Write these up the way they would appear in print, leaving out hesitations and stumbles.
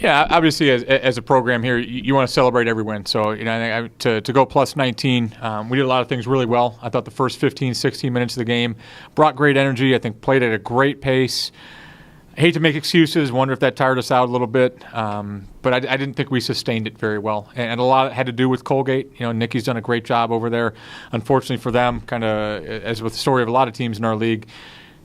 Yeah, obviously, as a program here, you want to celebrate every win. So, I think to go plus 19, we did a lot of things really well. I thought the first 15, 16 minutes of the game brought great energy. I think played at a great pace. I hate to make excuses, wonder if that tired us out a little bit, but I didn't think we sustained it very well. And a lot had to do with Colgate. Nikki's done a great job over there. Unfortunately for them, kind of as with the story of a lot of teams in our league,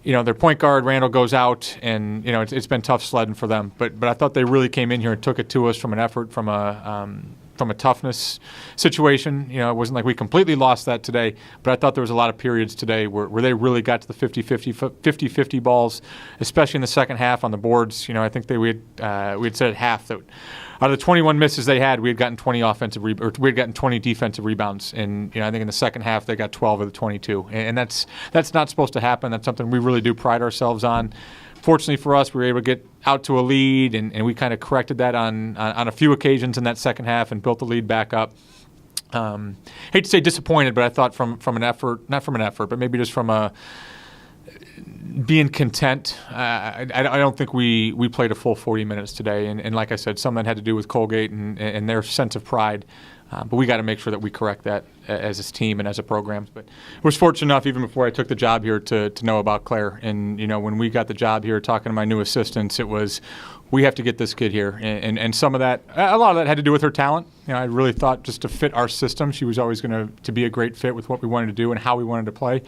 their point guard, Randall, goes out, and, it's been tough sledding for them. But I thought they really came in here and took it to us from an effort, from a toughness situation. It wasn't like we completely lost that today, but I thought there was a lot of periods today where they really got to the 50-50 balls, especially in the second half on the boards. I think we had said at half that out of the 21 misses they had, we had gotten 20 20 defensive rebounds, and I think in the second half they got 12 of the 22, and that's not supposed to happen. That's something we really do pride ourselves on. Fortunately for us, we were able to get out to a lead, and we kind of corrected that on a few occasions in that second half and built the lead back up. Hate to say disappointed, but I thought from an effort, not from an effort, but maybe just from a being content. I don't think we played a full 40 minutes today, and like I said, some of that had to do with Colgate and their sense of pride. But we got to make sure that we correct that as a team and as a program. But I was fortunate enough, even before I took the job here, to know about Claire. And, when we got the job here, talking to my new assistants, it was, we have to get this kid here. And some of that, a lot of that had to do with her talent. I really thought just to fit our system, she was always going to be a great fit with what we wanted to do and how we wanted to play.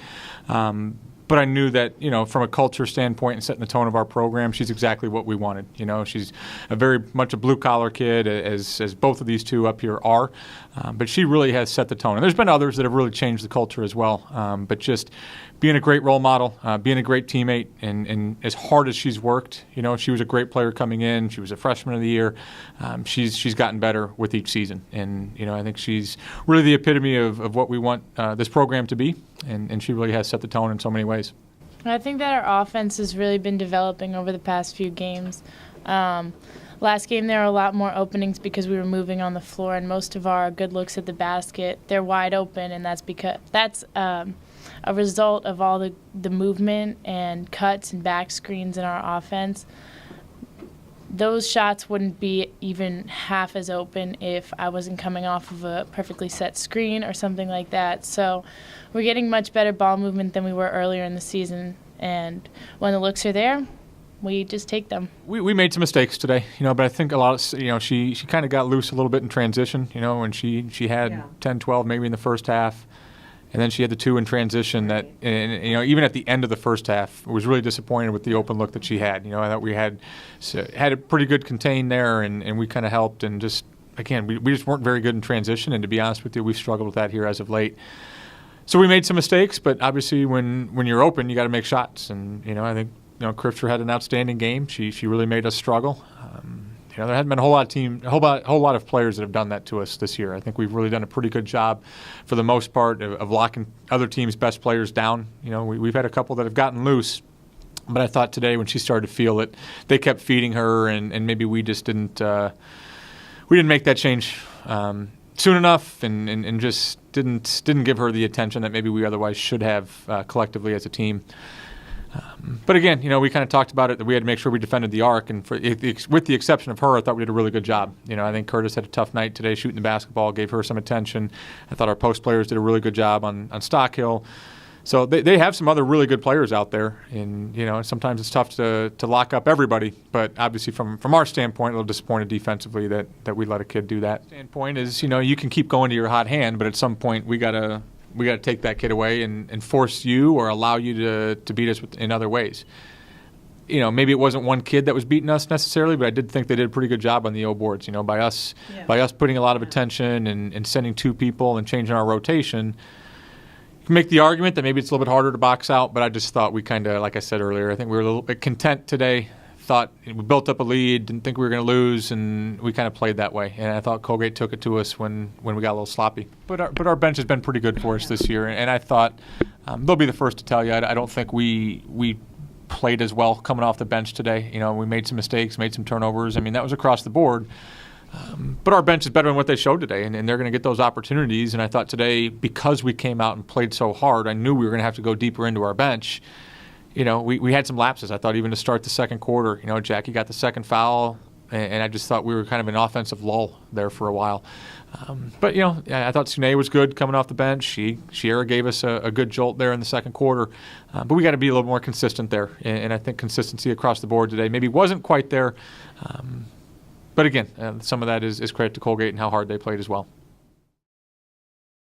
But I knew that, from a culture standpoint and setting the tone of our program, she's exactly what we wanted. She's a very much a blue-collar kid, as both of these two up here are. But she really has set the tone. And there's been others that have really changed the culture as well. But just being a great role model, being a great teammate, and as hard as she's worked, she was a great player coming in. She was a freshman of the year. She's gotten better with each season. And, I think she's really the epitome of what we want this program to be. And she really has set the tone in so many ways. I think that our offense has really been developing over the past few games. Last game there were a lot more openings because we were moving on the floor, and most of our good looks at the basket, they're wide open, and that's a result of all the movement and cuts and back screens in our offense. Those shots wouldn't be even half as open if I wasn't coming off of a perfectly set screen or something like that. So we're getting much better ball movement than we were earlier in the season, and when the looks are there, we just take them. We made some mistakes today, but I think a lot of, she kind of got loose a little bit in transition, when she had 10, 12 maybe in the first half. And then she had the two in transition that, and even at the end of the first half, I was really disappointed with the open look that she had. I thought we had a pretty good contain there, and we kind of helped. And just, again, we just weren't very good in transition. And to be honest with you, we've struggled with that here as of late. So we made some mistakes, but obviously when you're open, you got to make shots. And, I think, Krifter had an outstanding game. She really made us struggle. There hadn't been a whole lot of players that have done that to us this year. I think we've really done a pretty good job, for the most part, of locking other teams' best players down. We've had a couple that have gotten loose, but I thought today when she started to feel it, they kept feeding her, and maybe we just didn't make that change soon enough, and just didn't give her the attention that maybe we otherwise should have collectively as a team. But again, we kind of talked about it, that we had to make sure we defended the arc, and with the exception of her, I thought we did a really good job. I think Curtis had a tough night today shooting the basketball, gave her some attention. I thought our post players did a really good job on Stockhill. So they have some other really good players out there, and sometimes it's tough to lock up everybody. But obviously, from our standpoint, a little disappointed defensively that we let a kid do that. Standpoint is, you can keep going to your hot hand, but at some point we gotta take that kid away and force you or allow you to beat us in other ways. Maybe it wasn't one kid that was beating us necessarily, but I did think they did a pretty good job on the O boards. By us putting a lot of attention and sending two people and changing our rotation. You can make the argument that maybe it's a little bit harder to box out, but I just thought we kind of, like I said earlier, I think we were a little bit content today. Thought we built up a lead, didn't think we were going to lose, and we kind of played that way. And I thought Colgate took it to us when we got a little sloppy. But our bench has been pretty good for us this year, and I thought they'll be the first to tell you. I don't think we played as well coming off the bench today. We made some mistakes, made some turnovers. I mean, that was across the board. But our bench is better than what they showed today, and they're going to get those opportunities. And I thought today, because we came out and played so hard, I knew we were going to have to go deeper into our bench. We had some lapses. I thought even to start the second quarter, Jackie got the second foul. and I just thought we were kind of an offensive lull there for a while. But, I thought Sune was good coming off the bench. Shiera gave us a good jolt there in the second quarter. But we got to be a little more consistent there. And I think consistency across the board today maybe wasn't quite there. But again, some of that is credit to Colgate and how hard they played as well.